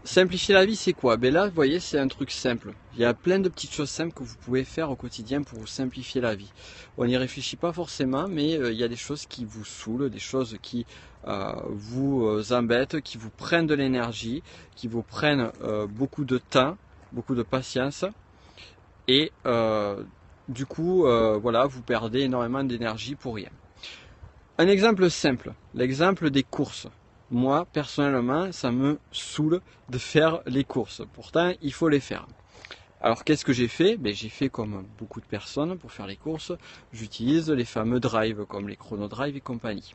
Simplifier la vie, c'est quoi? Ben là, vous voyez, c'est un truc simple. Il y a plein de petites choses simples que vous pouvez faire au quotidien pour vous simplifier la vie. On n'y réfléchit pas forcément, mais il y a des choses qui vous saoulent, des choses qui vous embêtent, qui vous prennent de l'énergie, qui vous prennent beaucoup de temps, beaucoup de patience. Et du coup, voilà, vous perdez énormément d'énergie pour rien. Un exemple simple, l'exemple des courses. Moi, personnellement, ça me saoule de faire les courses. Pourtant, il faut les faire. Alors, qu'est-ce que j'ai fait? Ben, j'ai fait comme beaucoup de personnes pour faire les courses. J'utilise les fameux drives, comme les chrono drive et compagnie.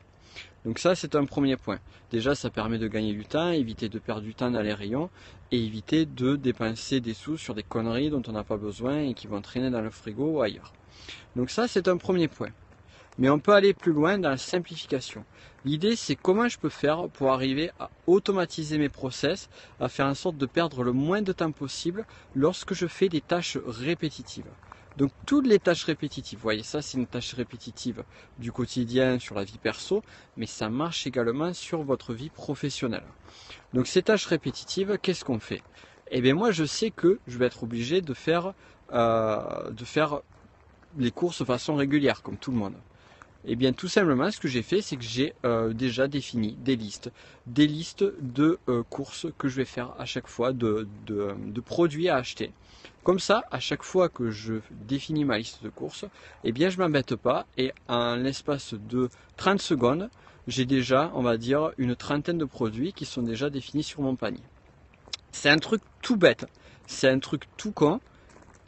Donc ça, c'est un premier point. Déjà, ça permet de gagner du temps, éviter de perdre du temps dans les rayons et éviter de dépenser des sous sur des conneries dont on n'a pas besoin et qui vont traîner dans le frigo ou ailleurs. Donc ça, c'est un premier point. Mais on peut aller plus loin dans la simplification. L'idée, c'est comment je peux faire pour arriver à automatiser mes process, à faire en sorte de perdre le moins de temps possible lorsque je fais des tâches répétitives. Donc toutes les tâches répétitives, vous voyez, ça c'est une tâche répétitive du quotidien sur la vie perso, mais ça marche également sur votre vie professionnelle. Donc ces tâches répétitives, qu'est-ce qu'on fait? Eh bien moi je sais que je vais être obligé de faire les courses de façon régulière, comme tout le monde. Eh bien tout simplement ce que j'ai fait, c'est que j'ai déjà défini des listes de courses que je vais faire à chaque fois, de produits à acheter. Comme ça, à chaque fois que je définis ma liste de courses, eh bien je ne m'embête pas et en l'espace de 30 secondes, j'ai déjà, on va dire, une trentaine de produits qui sont déjà définis sur mon panier. C'est un truc tout bête, c'est un truc tout con,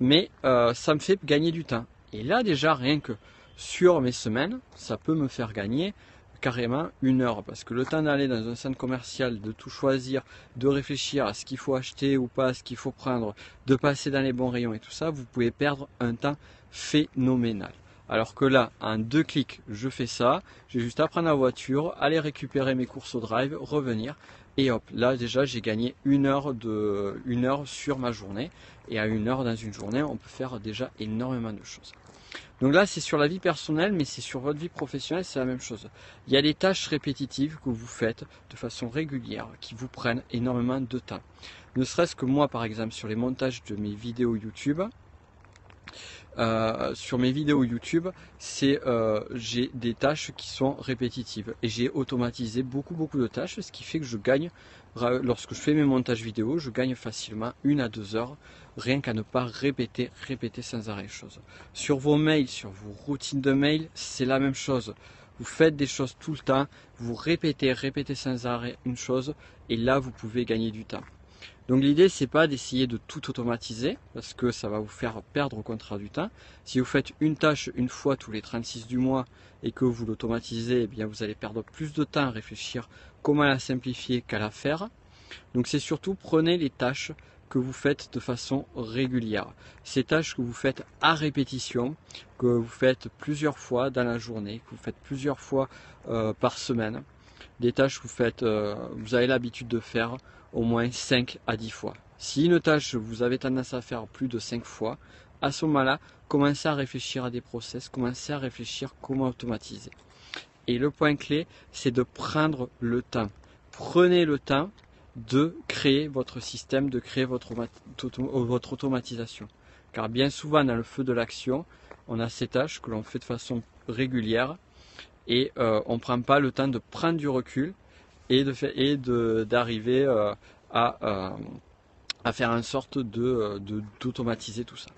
mais ça me fait gagner du temps. Et là déjà, rien que sur mes semaines, ça peut me faire gagner carrément 1 heure. Parce que le temps d'aller dans un centre commercial, de tout choisir, de réfléchir à ce qu'il faut acheter ou pas, à ce qu'il faut prendre, de passer dans les bons rayons et tout ça, vous pouvez perdre un temps phénoménal. Alors que là, en 2 clics, je fais ça, j'ai juste à prendre la voiture, aller récupérer mes courses au drive, revenir, et hop, là déjà j'ai gagné 1 heure sur ma journée, et à 1 heure dans une journée, on peut faire déjà énormément de choses. Donc là, c'est sur la vie personnelle, mais c'est sur votre vie professionnelle, c'est la même chose. Il y a des tâches répétitives que vous faites de façon régulière, qui vous prennent énormément de temps. Ne serait-ce que moi, par exemple, sur les montages de mes vidéos YouTube, j'ai des tâches qui sont répétitives et j'ai automatisé beaucoup de tâches, ce qui fait que je gagne, lorsque je fais mes montages vidéo, je gagne facilement 1 à 2 heures rien qu'à ne pas répéter sans arrêt les choses. Sur vos mails, sur vos routines de mails, c'est la même chose. Vous faites des choses tout le temps, vous répétez sans arrêt une chose et là vous pouvez gagner du temps. Donc l'idée, c'est pas d'essayer de tout automatiser, parce que ça va vous faire perdre au contraire du temps. Si vous faites une tâche une fois tous les 36 du mois et que vous l'automatisez, eh bien vous allez perdre plus de temps à réfléchir comment la simplifier qu'à la faire. Donc c'est surtout prenez les tâches que vous faites de façon régulière. Ces tâches que vous faites à répétition, que vous faites plusieurs fois dans la journée, que vous faites plusieurs fois par semaine. Des tâches que vous avez l'habitude de faire au moins 5 à 10 fois. Si une tâche vous avez tendance à faire plus de 5 fois, à ce moment-là, commencez à réfléchir à des process, commencez à réfléchir comment automatiser. Et le point clé, c'est de prendre le temps. Prenez le temps de créer votre système, de créer votre automatisation. Car bien souvent, dans le feu de l'action, on a ces tâches que l'on fait de façon régulière et on ne prend pas le temps de prendre du recul et d'arriver à faire en sorte d'automatiser tout ça.